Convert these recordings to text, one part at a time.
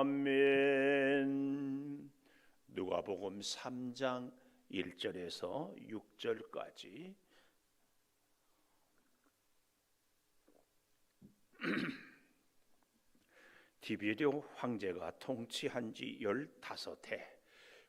아멘. 누가복음 3장 1절에서 6절까지 디베rio 황제가 통치한 지 15해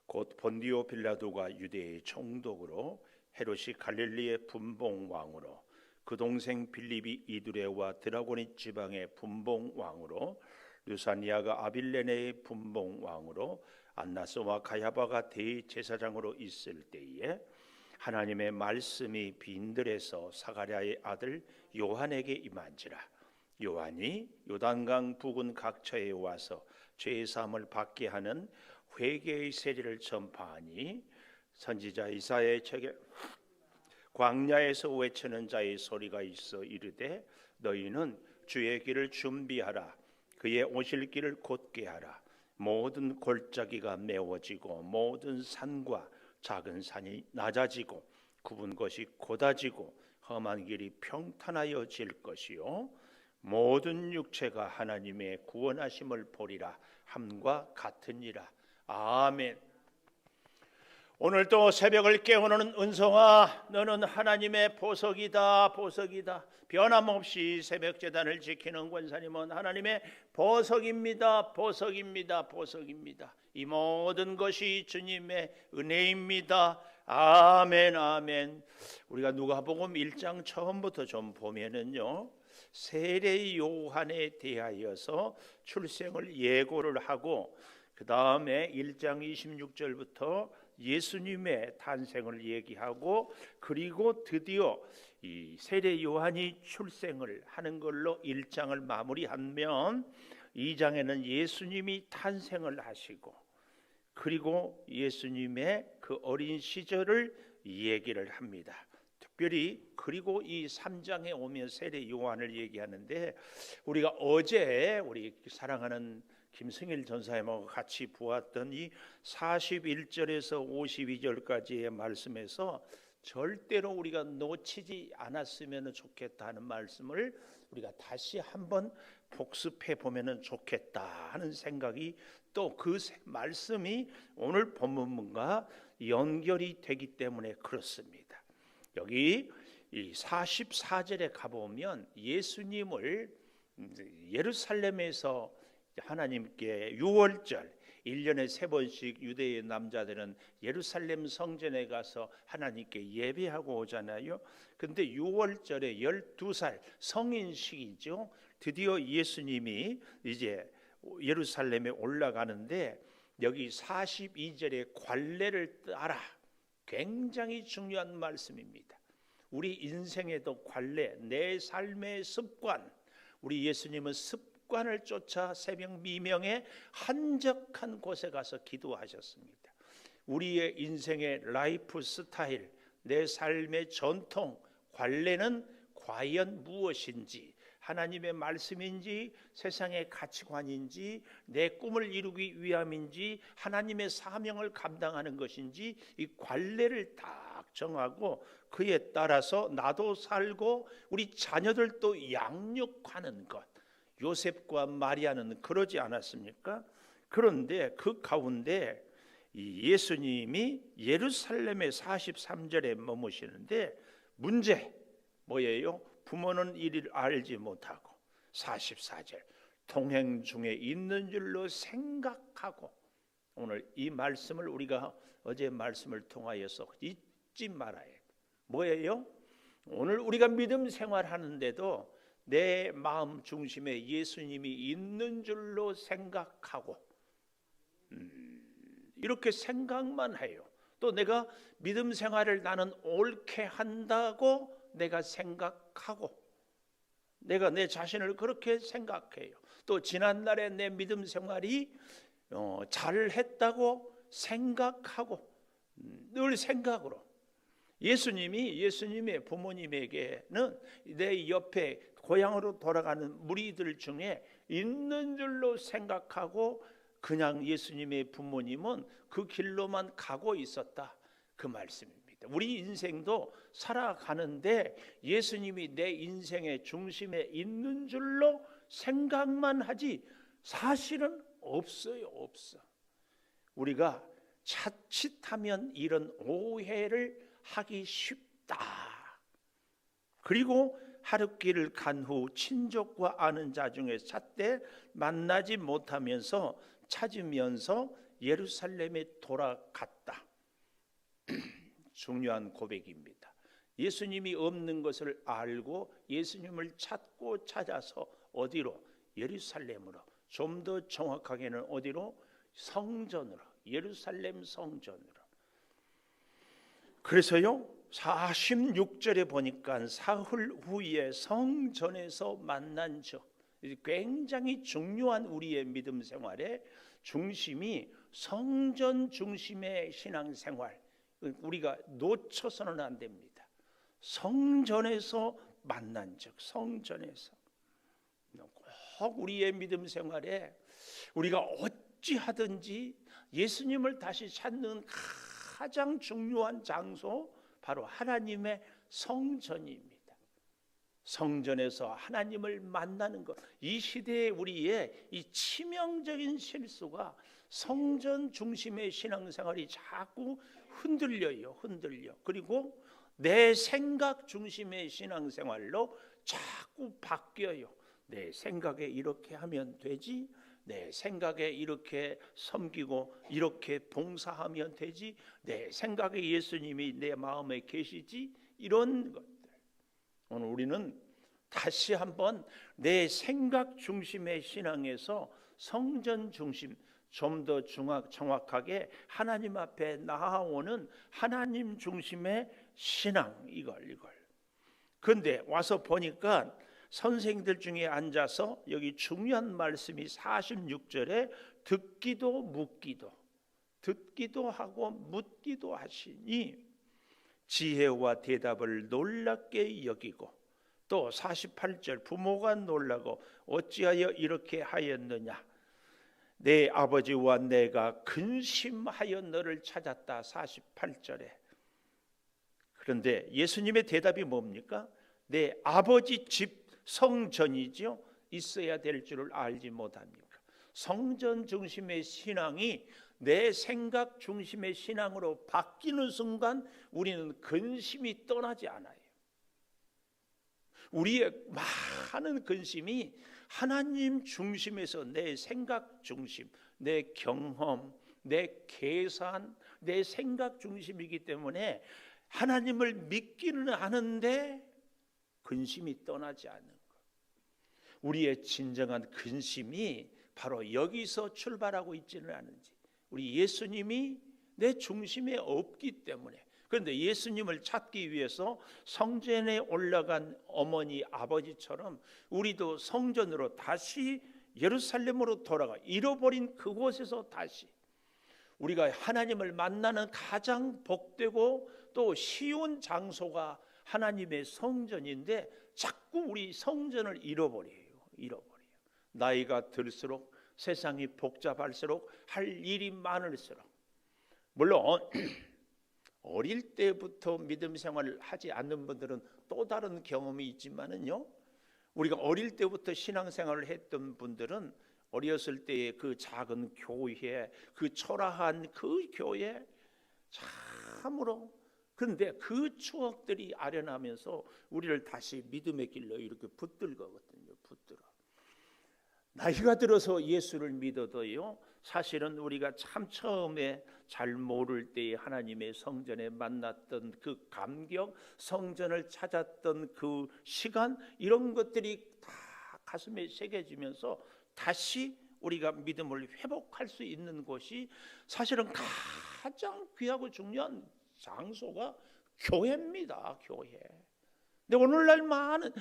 곧 본디오 빌라도가 유대의 총독으로 헤롯이 갈릴리의 분봉왕으로 그 동생 빌립이 이두레와 드라고니 지방의 분봉왕으로 르사니아가 아빌레네의 분봉왕으로 안나스와 가야바가 대제사장으로 있을 때에 하나님의 말씀이 빈들에서 사가랴의 아들 요한에게 임한지라. 요한이 요단강 부근 각처에 와서 죄 사함을 받게 하는 회개의 세례를 전파하니 선지자 이사야의 책에 광야에서 외치는 자의 소리가 있어 이르되 너희는 주의 길을 준비하라. 그의 오실 길을 곧게 하라. 모든 골짜기가 메워지고 모든 산과 작은 산이 낮아지고 굽은 것이 곧아지고 험한 길이 평탄하여질 것이요 모든 육체가 하나님의 구원하심을 보리라 함과 같으니라. 아멘. 오늘도 새벽을 깨우는 은성아, 너는 하나님의 보석이다. 보석이다. 변함없이 새벽제단을 지키는 권사님은 하나님의 보석입니다. 보석입니다. 보석입니다. 이 모든 것이 주님의 은혜입니다. 아멘. 아멘. 우리가 누가복음 1장 처음부터 좀 보면은요, 세례 요한에 대하여서 출생을 예고를 하고 그 다음에 1장 26절부터 예수님의 탄생을 얘기하고 그리고 드디어 이 세례 요한이 출생을 하는 걸로 1장을 마무리하면 2장에는 예수님이 탄생을 하시고 그리고 예수님의 그 어린 시절을 얘기를 합니다. 특별히 그리고 이 3장에 오면 세례 요한을 얘기하는데 우리가 어제 우리 사랑하는 김승일 전사님하고 같이 보았던 이 41절에서 52절까지의 말씀에서 절대로 우리가 놓치지 않았으면 좋겠다 하는 말씀을 우리가 다시 한번 복습해 보면 좋겠다 하는 생각이 또 그 말씀이 오늘 본문과 연결이 되기 때문에 그렇습니다. 여기 이 44절에 가보면 예수님을 예루살렘에서 하나님께 6월절 1년에 3번씩 유대의 남자들은 예루살렘 성전에 가서 하나님께 예배하고 오잖아요. 근데 6월절에 12살 성인식이죠. 드디어 예수님이 이제 예루살렘에 올라가는데 여기 42절에 관례를 따라 굉장히 중요한 말씀입니다. 우리 인생에도 관례, 내 삶의 습관, 우리 예수님은 습관을 쫓아 새벽 미명에 한적한 곳에 가서 기도하셨습니다. 우리의 인생의 라이프 스타일, 내 삶의 전통, 관례는 과연 무엇인지, 하나님의 말씀인지 세상의 가치관인지 내 꿈을 이루기 위함인지 하나님의 사명을 감당하는 것인지 이 관례를 딱 정하고 그에 따라서 나도 살고 우리 자녀들도 양육하는 것. 요셉과 마리아는 그러지 않았습니까? 그런데 그 가운데 이 예수님이 예루살렘의 43절에 머무시는데 문제 뭐예요? 부모는 이를 알지 못하고 44절 동행 중에 있는 줄로 생각하고 오늘 이 말씀을 우리가 어제 말씀을 통하여서 잊지 말아야 해요. 뭐예요? 오늘 우리가 믿음 생활하는데도 내 마음 중심에 예수님이 있는 줄로 생각하고 이렇게 생각만 해요. 또 내가 믿음 생활을 나는 옳게 한다고 내가 생각하고 내가 내 자신을 그렇게 생각해요. 또 지난날에 내 믿음 생활이 잘했다고 생각하고 늘 생각으로 예수님의 부모님에게는 내 옆에 고향으로 돌아가는 무리들 중에 있는 줄로 생각하고 그냥 예수님의 부모님은 그 길로만 가고 있었다 그 말씀입니다. 우리 인생도 살아가는데 예수님이 내 인생의 중심에 있는 줄로 생각만 하지 사실은 없어요, 없어. 우리가 자칫하면 이런 오해를 하기 쉽다. 그리고 하룻길을 간 후 친족과 아는 자 중에 삿대 만나지 못하면서 찾으면서 예루살렘에 돌아갔다. 중요한 고백입니다. 예수님이 없는 것을 알고 예수님을 찾고 찾아서 어디로? 예루살렘으로. 좀 더 정확하게는 어디로? 성전으로. 예루살렘 성전으로. 그래서요 46절에 보니까 사흘 후에 성전에서 만난 적, 굉장히 중요한 우리의 믿음 생활의 중심이 성전 중심의 신앙생활, 우리가 놓쳐서는 안 됩니다. 성전에서 만난 적, 성전에서. 꼭 우리의 믿음 생활에 우리가 어찌하든지 예수님을 다시 찾는 가장 중요한 장소, 바로 하나님의 성전입니다. 성전에서 하나님을 만나는 것. 이 시대에 우리의 이 치명적인 실수가 성전 중심의 신앙생활이 자꾸 흔들려요. 그리고 내 생각 중심의 신앙생활로 자꾸 바뀌어요. 내 생각에 이렇게 하면 되지, 내 생각에 이렇게 섬기고 이렇게 봉사하면 되지, 내 생각에 예수님이 내 마음에 계시지, 이런 것들. 오늘 우리는 다시 한번 내 생각 중심의 신앙에서 성전 중심, 좀 더 정확하게 하나님 앞에 나아오는 하나님 중심의 신앙, 이걸. 그런데 와서 보니까 선생님들 중에 앉아서 여기 중요한 말씀이 46절에 듣기도 하고 묻기도 하시니 지혜와 대답을 놀랍게 여기고, 또 48절 부모가 놀라고 어찌하여 이렇게 하였느냐, 내 아버지와 내가 근심하여 너를 찾았다. 48절에. 그런데 예수님의 대답이 뭡니까? 내 아버지 집 성전이죠, 있어야 될 줄을 알지 못합니까? 성전 중심의 신앙이 내 생각 중심의 신앙으로 바뀌는 순간 우리는 근심이 떠나지 않아요. 우리의 많은 근심이 하나님 중심에서 내 생각 중심, 내 경험, 내 계산, 내 생각 중심이기 때문에 하나님을 믿기는 하는데 근심이 떠나지 않는 것. 우리의 진정한 근심이 바로 여기서 출발하고 있지는 않은지, 우리 예수님이 내 중심에 없기 때문에. 그런데 예수님을 찾기 위해서 성전에 올라간 어머니 아버지처럼 우리도 성전으로 다시 예루살렘으로 돌아가, 잃어버린 그곳에서 다시 우리가 하나님을 만나는 가장 복되고 또 쉬운 장소가 하나님의 성전인데 자꾸 우리 성전을 잃어버려요. 나이가 들수록, 세상이 복잡할수록, 할 일이 많을수록. 물론 어릴 때부터 믿음 생활을 하지 않는 분들은 또 다른 경험이 있지만은요, 우리가 어릴 때부터 신앙생활을 했던 분들은 어렸을 때의 그 작은 교회, 그 초라한 그 교회, 참으로. 그런데 그 추억들이 아련하면서 우리를 다시 믿음의 길로 이렇게 붙들거든요. 나이가 들어서 예수를 믿어도요, 사실은 우리가 참 처음에 잘 모를 때에 하나님의 성전에 만났던 그 감격, 성전을 찾았던 그 시간, 이런 것들이 다 가슴에 새겨지면서 다시 우리가 믿음을 회복할 수 있는 곳이 사실은 가장 귀하고 중요한 장소가 교회입니다. 교회. 근데 오늘날 많은,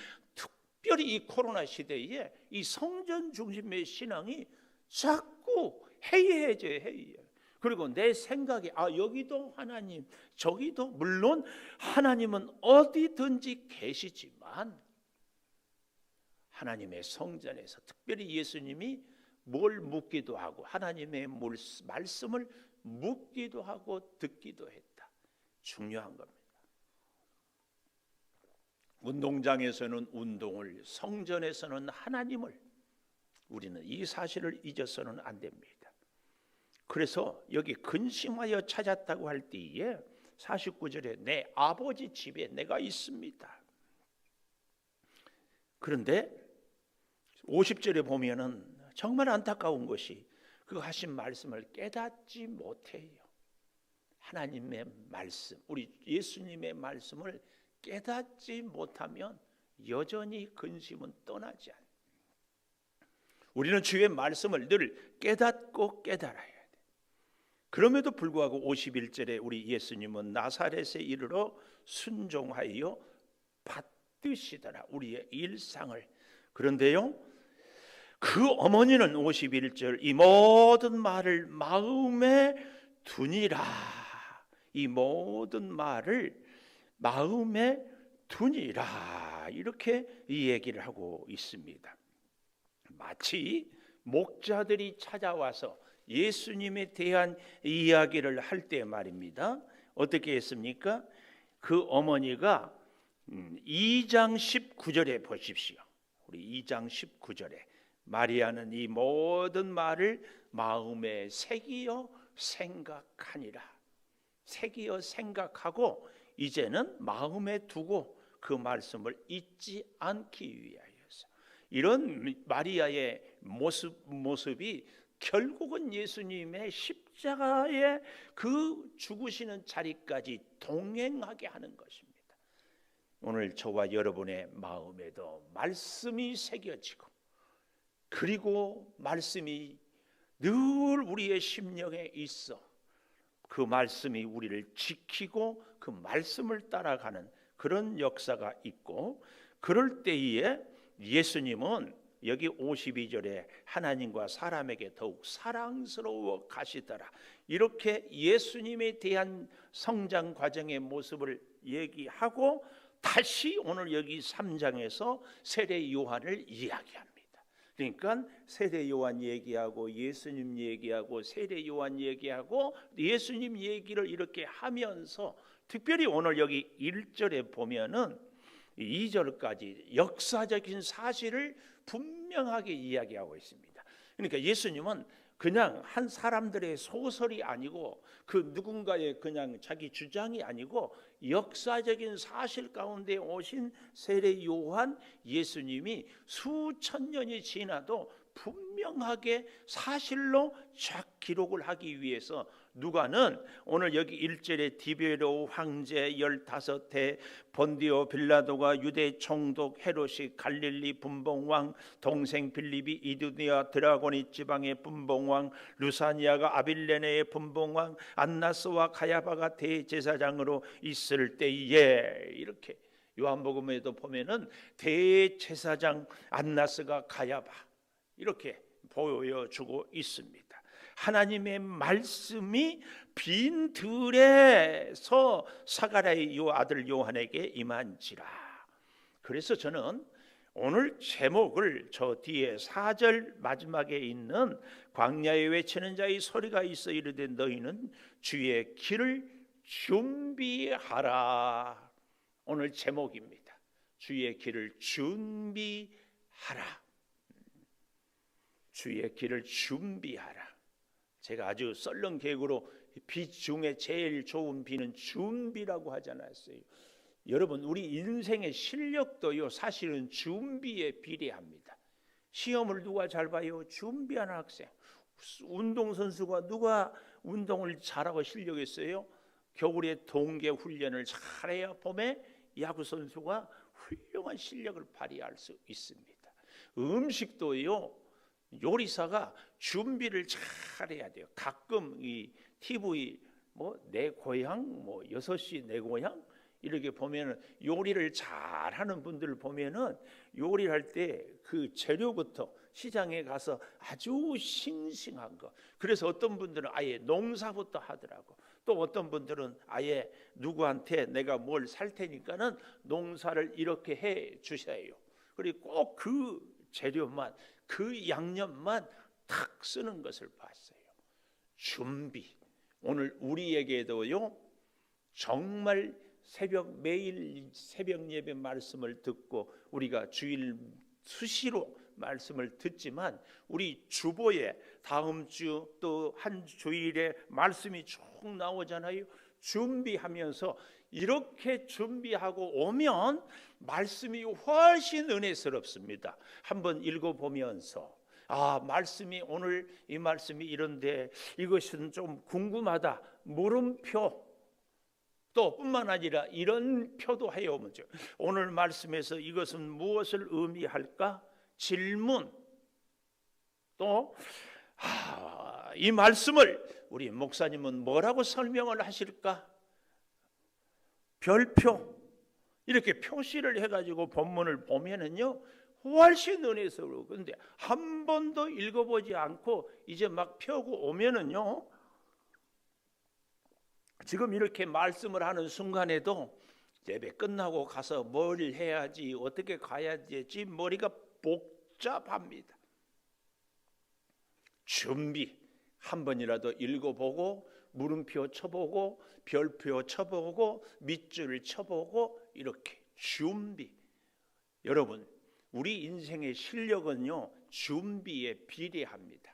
특별히 이 코로나 시대에 이 성전 중심의 신앙이 자꾸 해이해져요. 그리고 내 생각에 여기도 하나님, 저기도, 물론 하나님은 어디든지 계시지만 하나님의 성전에서 특별히 예수님이 뭘 묻기도 하고 하나님의 말씀을 묻기도 하고 듣기도 했다. 중요한 겁니다. 운동장에서는 운동을, 성전에서는 하나님을, 우리는 이 사실을 잊어서는 안 됩니다. 그래서 여기 근심하여 찾았다고 할 때에 49절에 내 아버지 집에 내가 있습니다. 그런데 50절에 보면은 정말 안타까운 것이 그 하신 말씀을 깨닫지 못해요. 하나님의 말씀, 우리 예수님의 말씀을 깨닫지 못하면 여전히 근심은 떠나지 않아요. 우리는 주의 말씀을 늘 깨닫고 깨달아야 돼. 그럼에도 불구하고 51절에 우리 예수님은 나사렛에 이르러 순종하여 받드시더라. 우리의 일상을. 그런데요, 그 어머니는 51절 이 모든 말을 마음에 두니라. 이 모든 말을 마음에 두니라. 이렇게 이 얘기를 하고 있습니다. 마치 목자들이 찾아와서 예수님에 대한 이야기를 할 때 말입니다. 어떻게 했습니까? 그 어머니가 2장 19절에 보십시오. 우리 2장 19절에 마리아는 이 모든 말을 마음에 새기어 생각하니라. 새기어 생각하고 이제는 마음에 두고 그 말씀을 잊지 않기 위하여서. 이런 마리아의 모습이 결국은 예수님의 십자가의 그 죽으시는 자리까지 동행하게 하는 것입니다. 오늘 저와 여러분의 마음에도 말씀이 새겨지고, 그리고 말씀이 늘 우리의 심령에 있어 그 말씀이 우리를 지키고 그 말씀을 따라가는 그런 역사가 있고, 그럴 때에 예수님은 여기 52절에 하나님과 사람에게 더욱 사랑스러워 가시더라. 이렇게 예수님에 대한 성장 과정의 모습을 얘기하고 다시 오늘 여기 3장에서 세례 요한을 이야기합니다. 그러니까 세례 요한 얘기하고 예수님 얘기하고 세례 요한 얘기하고 예수님 얘기를 이렇게 하면서, 특별히 오늘 여기 1절에 보면은 2절까지 역사적인 사실을 분명하게 이야기하고 있습니다. 그러니까 예수님은 그냥 한 사람들의 소설이 아니고 그 누군가의 그냥 자기 주장이 아니고 역사적인 사실 가운데 오신 세례 요한 예수님이 수천 년이 지나도 분명하게 사실로 쫙 기록을 하기 위해서 누가는 오늘 여기 1절에 디베로 황제 15해, 본디오 빌라도가 유대 총독, 헤롯이 갈릴리 분봉왕, 동생 빌립이 이두니아 드라고니 지방의 분봉왕, 루사니아가 아빌레네의 분봉왕, 안나스와 가야바가 대제사장으로 있을 때에, 이렇게 요한복음에도 보면은 대제사장 안나스가 가야바 이렇게 보여주고 있습니다. 하나님의 말씀이 빈 들에서 사가랴의 아들 요한에게 임한지라. 그래서 저는 오늘 제목을 저 뒤에 4절 마지막에 있는 광야에 외치는 자의 소리가 있어 이르되 너희는 주의 길을 준비하라. 오늘 제목입니다. 주의 길을 준비하라. 주의 길을 준비하라. 제가 아주 썰렁개그로 비 중에 제일 좋은 비는 준비라고 하지 않았어요? 여러분, 우리 인생의 실력도요 사실은 준비에 비례합니다. 시험을 누가 잘 봐요? 준비하는 학생. 운동선수가 누가 운동을 잘하고 실력이 있어요? 겨울에 동계 훈련을 잘해야 봄에 야구선수가 훌륭한 실력을 발휘할 수 있습니다. 음식도요, 요리사가 준비를 잘해야 돼요. 가끔 이 TV 내 고향 6시 내 고향 이렇게 보면은 요리를 잘하는 분들을 보면은 요리를 할 때 그 재료부터 시장에 가서 아주 싱싱한 거. 그래서 어떤 분들은 아예 농사부터 하더라고. 또 어떤 분들은 아예 누구한테 내가 뭘 살 테니까는 농사를 이렇게 해 주세요. 그리고 꼭 그 재료만, 그 양념만 탁 쓰는 것을 봤어요. 준비. 오늘 우리에게도요 정말 매일 새벽 예배 말씀을 듣고 우리가 주일 수시로 말씀을 듣지만 우리 주보에 다음 주 또 한 주일에 말씀이 쭉 나오잖아요. 준비하면서 이렇게 준비하고 오면 말씀이 훨씬 은혜스럽습니다. 한번 읽어보면서 말씀이 오늘 이 말씀이 이런데 이것은 좀 궁금하다. 물음표 또 뿐만 아니라 이런 표도 해오면 오늘 말씀에서 이것은 무엇을 의미할까? 질문. 또 이 말씀을 우리 목사님은 뭐라고 설명을 하실까? 별표. 이렇게 표시를 해가지고 본문을 보면은요 훨씬 은혜스러워. 그런데 한 번도 읽어보지 않고 이제 막 펴고 오면은요, 지금 이렇게 말씀을 하는 순간에도 예배 끝나고 가서 뭘 해야지, 어떻게 가야 되지, 머리가 복잡합니다. 준비 한 번이라도 읽어보고 물음표 쳐보고 별표 쳐보고 밑줄 쳐보고 이렇게 준비. 여러분, 우리 인생의 실력은요 준비에 비례합니다.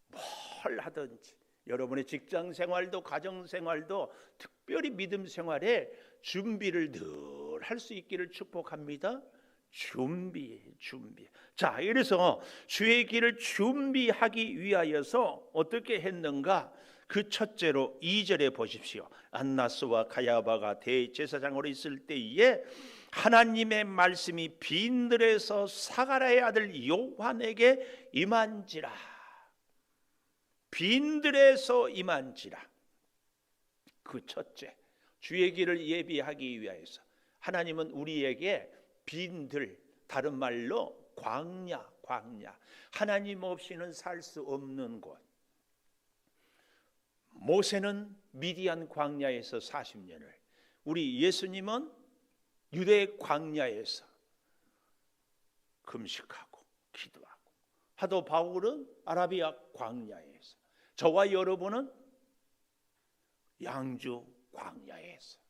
뭘 하든지 여러분의 직장 생활도 가정 생활도 특별히 믿음 생활에 준비를 늘 할 수 있기를 축복합니다. 준비. 자, 그래서 주의 길을 준비하기 위하여서 어떻게 했는가? 그 첫째로 2절에 보십시오. 안나스와 가야바가 대제사장으로 있을 때에 하나님의 말씀이 빈들에서 사가랴의 아들 요한에게 임한지라. 빈들에서 임한지라. 그 첫째, 주의 길을 예비하기 위하여서 하나님은 우리에게 빈들, 다른 말로 광야, 하나님 없이는 살 수 없는 곳. 모세는 미디안 광야에서 40년을, 우리 예수님은 유대 광야에서 금식하고 기도하고, 사도 바울은 아라비아 광야에서, 저와 여러분은 양주 광야에서.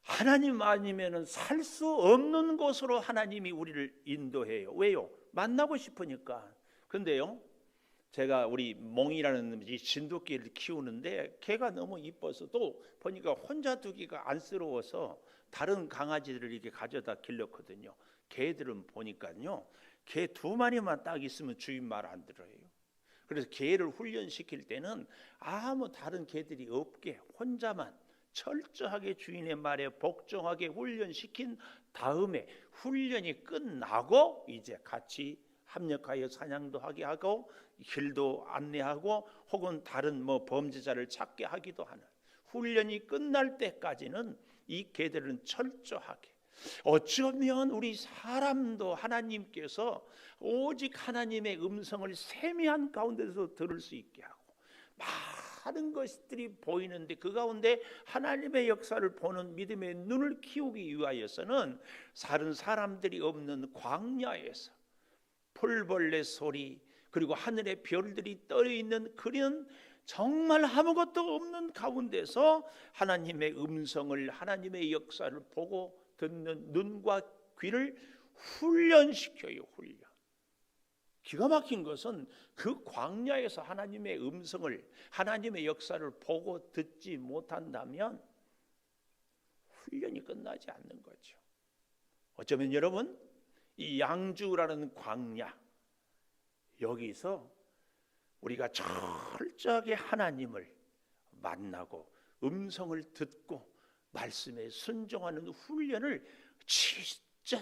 하나님 아니면은 살 수 없는 곳으로 하나님이 우리를 인도해요. 왜요? 만나고 싶으니까. 근데요, 제가 우리 몽이라는 이 진돗개를 키우는데 개가 너무 이뻐서 또 보니까 혼자 두기가 안쓰러워서 다른 강아지들을 이렇게 가져다 길렀거든요. 개들은 보니까요, 개 2마리만 딱 있으면 주인 말 안 들어요. 그래서 개를 훈련시킬 때는 아무 다른 개들이 없게 혼자만 철저하게 주인의 말에 복종하게 훈련시킨 다음에 훈련이 끝나고 이제 같이 합력하여 사냥도 하게 하고 길도 안내하고 혹은 다른 범죄자를 찾게 하기도 하는 훈련이 끝날 때까지는 이 개들은 철저하게. 어쩌면 우리 사람도 하나님께서 오직 하나님의 음성을 세미한 가운데서 들을 수 있게 하고 많은 것들이 보이는데 그 가운데 하나님의 역사를 보는 믿음의 눈을 키우기 위하여서는 다른 사람들이 없는 광야에서 풀벌레 소리 그리고 하늘의 별들이 떠 있는 그런 정말 아무것도 없는 가운데서 하나님의 음성을, 하나님의 역사를 보고 듣는 눈과 귀를 훈련시켜요. 훈련. 기가 막힌 것은 그 광야에서 하나님의 음성을, 하나님의 역사를 보고 듣지 못한다면 훈련이 끝나지 않는 거죠. 어쩌면 여러분, 이 양주라는 광야, 여기서 우리가 철저하게 하나님을 만나고 음성을 듣고 말씀에 순종하는 훈련을 진짜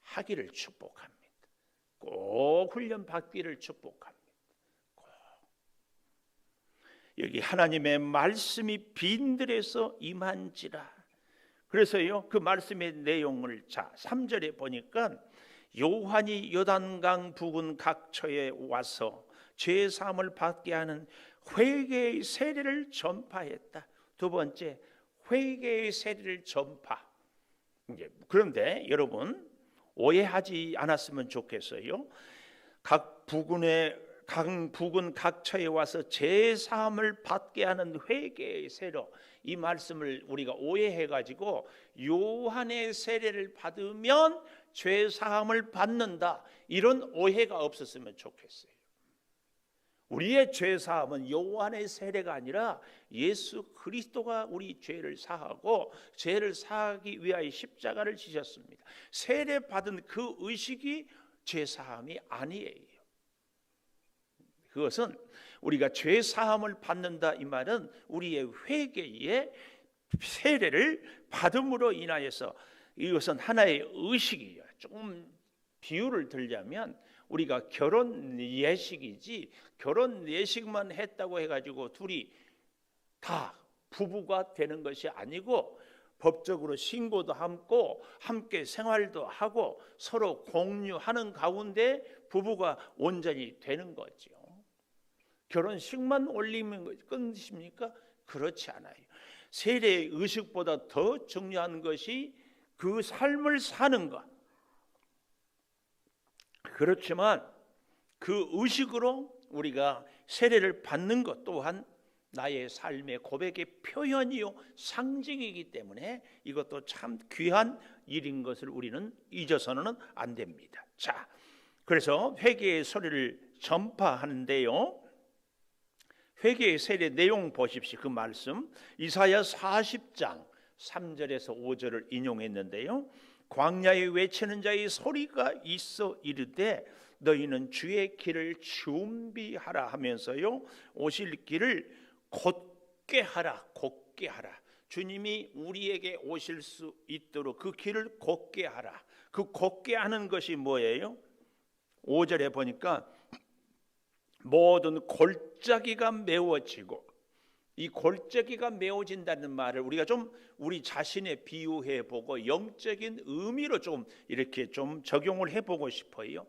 하기를 축복합니다. 꼭 훈련 받기를 축복합니다. 꼭. 여기 하나님의 말씀이 빈들에서 임한지라. 그래서요, 그 말씀의 내용을 3절에 보니까 요한이 요단강 부근 각처에 와서 죄 사함을 받게 하는 회개의 세례를 전파했다. 두 번째, 회개의 세례를 전파. 그런데 여러분 오해하지 않았으면 좋겠어요. 각 부근 각처에 와서 죄 사함을 받게 하는 회개의 세례, 이 말씀을 우리가 오해해가지고 요한의 세례를 받으면 죄 사함을 받는다, 이런 오해가 없었으면 좋겠어요. 우리의 죄 사함은 요한의 세례가 아니라 예수 그리스도가 우리 죄를 사하고 죄를 사하기 위하여 십자가를 지셨습니다. 세례 받은 그 의식이 죄 사함이 아니에요. 그것은 우리가 죄 사함을 받는다, 이 말은 우리의 회개에 세례를 받음으로 인하여서, 이것은 하나의 의식이에요. 조금 비유를 들자면 우리가 결혼 예식이지, 결혼 예식만 했다고 해가지고 둘이 다 부부가 되는 것이 아니고, 법적으로 신고도 하고 함께 생활도 하고 서로 공유하는 가운데 부부가 온전히 되는 거죠. 결혼식만 올리면 끝입니까? 그렇지 않아요. 세례의 의식보다 더 중요한 것이 그 삶을 사는 것. 그렇지만 그 의식으로 우리가 세례를 받는 것 또한 나의 삶의 고백의 표현이요 상징이기 때문에 이것도 참 귀한 일인 것을 우리는 잊어서는 안 됩니다. 자, 그래서 회개의 소리를 전파하는데요, 회개의 세례 내용 보십시오. 그 말씀 이사야 40장 3절에서 5절을 인용했는데요, 광야에 외치는 자의 소리가 있어 이르되 너희는 주의 길을 준비하라 하면서요, 오실 길을 곧게 하라, 곧게 하라. 주님이 우리에게 오실 수 있도록 그 길을 곧게 하라. 그 곧게 하는 것이 뭐예요? 5절에 보니까 모든 골짜기가 메워지고, 이 골짜기가 메워진다는 말을 우리가 좀 우리 자신에 비유해 보고 영적인 의미로 좀 이렇게 좀 적용을 해보고 싶어요.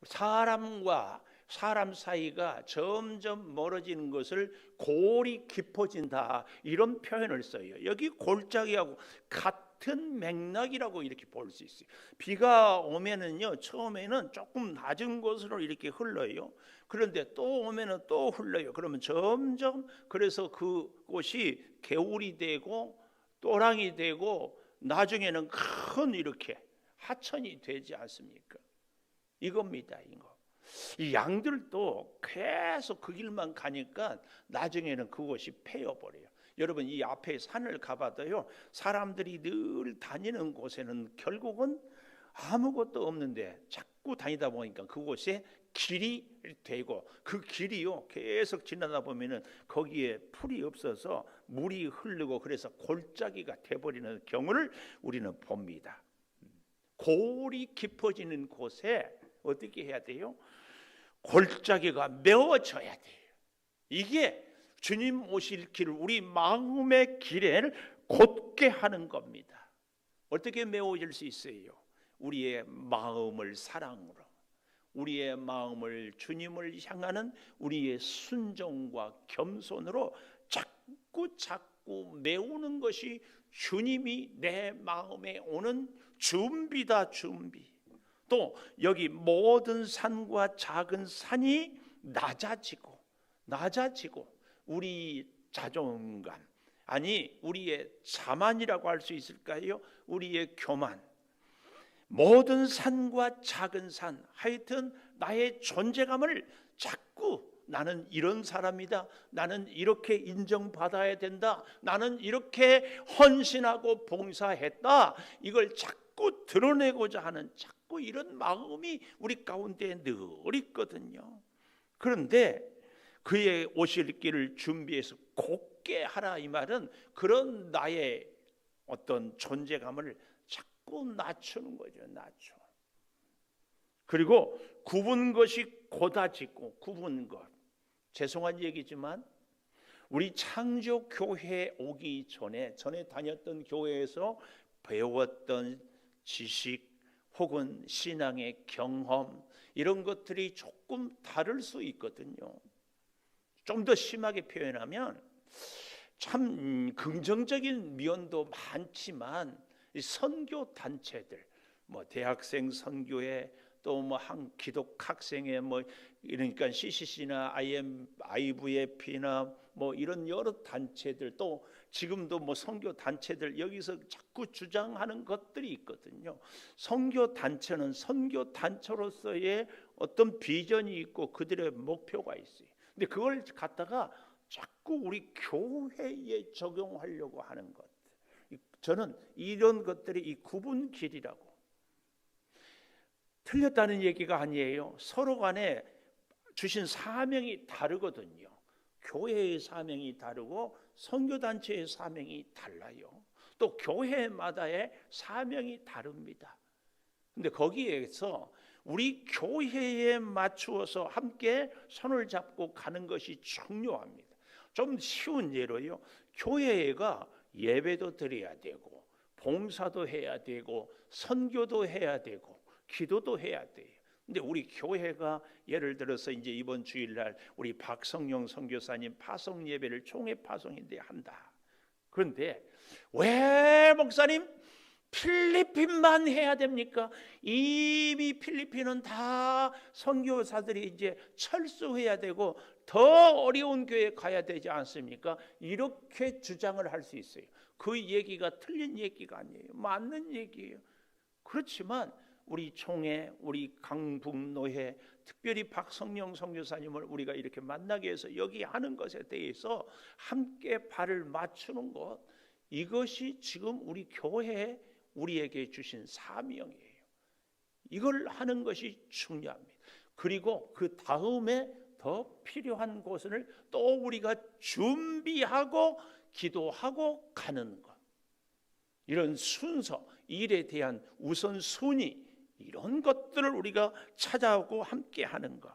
사람과 사람 사이가 점점 멀어지는 것을 골이 깊어진다, 이런 표현을 써요. 여기 골짜기하고 같은 맥락이라고 이렇게 볼 수 있어요. 비가 오면은요, 처음에는 조금 낮은 곳으로 이렇게 흘러요. 그런데 또 오면은 또 흘러요. 그러면 점점, 그래서 그곳이 개울이 되고 또랑이 되고 나중에는 큰 이렇게 하천이 되지 않습니까? 이겁니다, 이거. 이 양들도 계속 그 길만 가니까 나중에는 그곳이 패여버려요. 여러분, 이 앞에 산을 가봐도요, 사람들이 늘 다니는 곳에는 결국은 아무것도 없는데 자꾸 다니다 보니까 그곳에 길이 되고, 그 길이요 계속 지나다 보면은 거기에 풀이 없어서 물이 흐르고 그래서 골짜기가 돼버리는 경우를 우리는 봅니다. 골이 깊어지는 곳에 어떻게 해야 돼요? 골짜기가 메워져야 돼요. 이게 주님 오실 길을, 우리 마음의 길을 곧게 하는 겁니다. 어떻게 메워질 수 있어요? 우리의 마음을 사랑으로, 우리의 마음을 주님을 향하는 우리의 순종과 겸손으로 자꾸 메우는 것이 주님이 내 마음에 오는 준비다, 준비. 또 여기 모든 산과 작은 산이 낮아지고 우리 자존감, 아니 우리의 자만이라고 할 수 있을까요? 우리의 교만, 모든 산과 작은 산, 하여튼 나의 존재감을 자꾸 나는 이런 사람이다, 나는 이렇게 인정받아야 된다, 나는 이렇게 헌신하고 봉사했다, 이걸 자꾸 드러내고자 하는 자꾸 이런 마음이 우리 가운데 늘 있거든요. 그런데 그의 오실 길을 준비해서 곧게 하라, 이 말은 그런 나의 어떤 존재감을 자꾸 낮추는 거죠. 낮춰. 그리고 굽은 것이 곧아지고, 굽은 것, 죄송한 얘기지만 우리 창조 교회에 오기 전에 다녔던 교회에서 배웠던 지식 혹은 신앙의 경험, 이런 것들이 조금 다를 수 있거든요. 좀 더 심하게 표현하면 참 긍정적인 면도 많지만 선교 단체들, 뭐 대학생 선교회, 또 뭐 한 기독학생회 뭐 그러니까 CCC나 IVF나 뭐 이런 여러 단체들, 또 지금도 뭐 선교 단체들 여기서 자꾸 주장하는 것들이 있거든요. 선교 단체는 선교 단체로서의 어떤 비전이 있고 그들의 목표가 있어요. 근데 그걸 갖다가 자꾸 우리 교회에 적용하려고 하는 것, 저는 이런 것들이 이 구분길이라고. 틀렸다는 얘기가 아니에요. 서로 간에 주신 사명이 다르거든요. 교회의 사명이 다르고 선교단체의 사명이 달라요. 또 교회마다의 사명이 다릅니다. 근데 거기에서 우리 교회에 맞추어서 함께 손을 잡고 가는 것이 중요합니다. 좀 쉬운 예로요, 교회가 예배도 드려야 되고 봉사도 해야 되고 선교도 해야 되고 기도도 해야 돼요. 근데 우리 교회가 예를 들어서 이제 이번 주일날 우리 박성영 선교사님 파송 예배를 총회 파송인데 한다. 그런데 왜 목사님 필리핀만 해야 됩니까? 이미 필리핀은 다 선교사들이 이제 철수해야 되고 더 어려운 교회에 가야 되지 않습니까? 이렇게 주장을 할 수 있어요. 그 얘기가 틀린 얘기가 아니에요. 맞는 얘기예요. 그렇지만 우리 총회, 우리 강북노회, 특별히 박성영 선교사님을 우리가 이렇게 만나게 해서 여기 하는 것에 대해서 함께 발을 맞추는 것, 이것이 지금 우리 교회에 우리에게 주신 사명이에요. 이걸 하는 것이 중요합니다. 그리고 그 다음에 더 필요한 것을 또 우리가 준비하고 기도하고 가는 것, 이런 순서, 일에 대한 우선순위, 이런 것들을 우리가 찾아오고 함께 하는 것,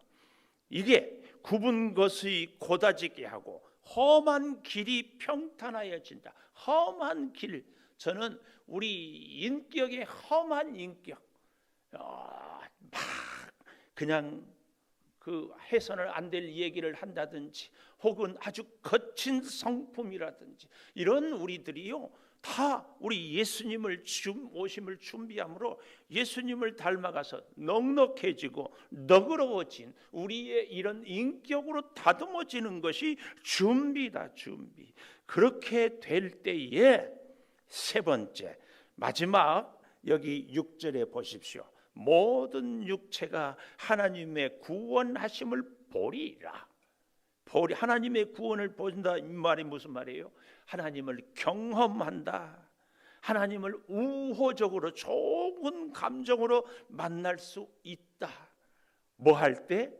이게 굽은 것이 고다지게 하고 험한 길이 평탄하여진다. 험한 길, 저는 우리 인격의 험한 인격, 막 그냥 그 해서는 안 될 얘기를 한다든지 혹은 아주 거친 성품이라든지 이런 우리들이요, 다 우리 예수님을 오심을 준비함으로 예수님을 닮아가서 넉넉해지고 너그러워진 우리의 이런 인격으로 다듬어지는 것이 준비다, 준비. 그렇게 될 때에 세 번째, 마지막 여기 6절에 보십시오. 모든 육체가 하나님의 구원하심을 보리라. 하나님의 구원을 본다, 이 말이 무슨 말이에요? 하나님을 경험한다. 하나님을 우호적으로 좋은 감정으로 만날 수 있다. 뭐 할 때?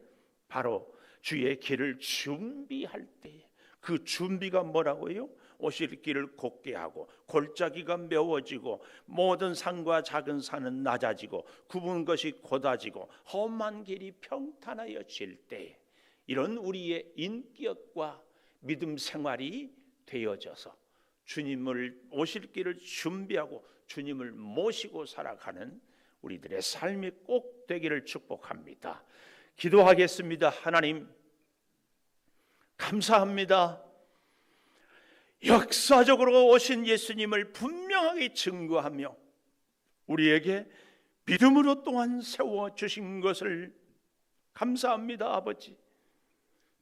바로 주의 길을 준비할 때. 그 준비가 뭐라고요? 오실 길을 곧게 하고 골짜기가 메워지고 모든 산과 작은 산은 낮아지고 굽은 것이 곧아지고 험한 길이 평탄하여질 때, 이런 우리의 인격과 믿음 생활이 되어져서 주님을 오실 길을 준비하고 주님을 모시고 살아가는 우리들의 삶이 꼭 되기를 축복합니다. 기도하겠습니다. 하나님, 감사합니다. 역사적으로 오신 예수님을 분명하게 증거하며 우리에게 믿음으로 또한 세워주신 것을 감사합니다. 아버지,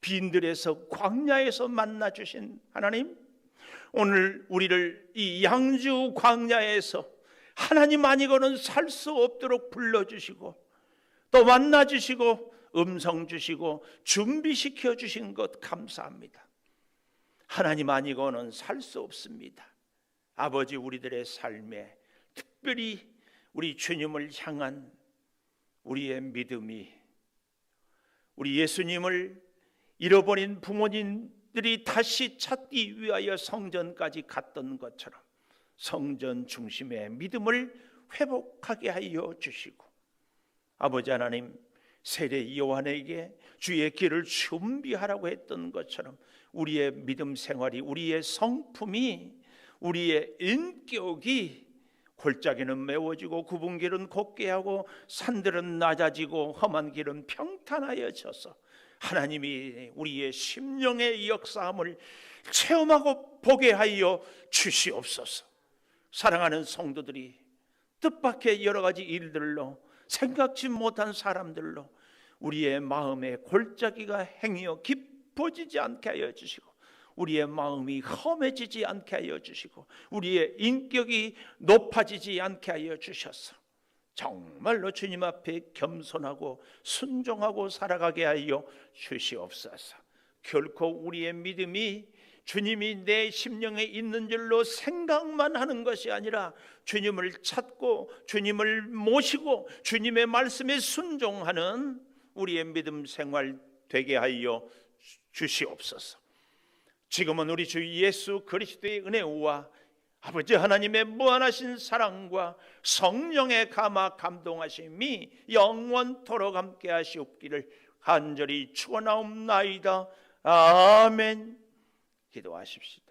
빈들에서 광야에서 만나주신 하나님, 오늘 우리를 이 양주 광야에서 하나님 아니고는 살 수 없도록 불러주시고 또 만나주시고 음성 주시고 준비시켜 주신 것 감사합니다. 하나님 아니고는 살 수 없습니다. 아버지, 우리들의 삶에 특별히 우리 주님을 향한 우리의 믿음이, 우리 예수님을 잃어버린 부모님들이 다시 찾기 위하여 성전까지 갔던 것처럼 성전 중심의 믿음을 회복하게 하여 주시고, 아버지 하나님, 세례 요한에게 주의 길을 준비하라고 했던 것처럼 우리의 믿음 생활이, 우리의 성품이, 우리의 인격이 골짜기는 메워지고 굽은 길은 곧게 하고 산들은 낮아지고 험한 길은 평탄하여져서 하나님이 우리의 심령의 역사함을 체험하고 보게 하여 주시옵소서. 사랑하는 성도들이 뜻밖의 여러 가지 일들로 생각지 못한 사람들로 우리의 마음의 골짜기가 행여 깊어지지 않게 하여 주시고, 우리의 마음이 험해지지 않게 하여 주시고, 우리의 인격이 높아지지 않게 하여 주셔서 정말로 주님 앞에 겸손하고 순종하고 살아가게 하여 주시옵소서. 결코 우리의 믿음이 주님이 내 심령에 있는 줄로 생각만 하는 것이 아니라 주님을 찾고 주님을 모시고 주님의 말씀에 순종하는 우리의 믿음 생활 되게 하여 주시옵소서. 지금은 우리 주 예수 그리스도의 은혜와 아버지 하나님의 무한하신 사랑과 성령의 감화 감동하심이 영원토록 함께 하시옵기를 간절히 축원하옵나이다. 아멘. 기도하십시다.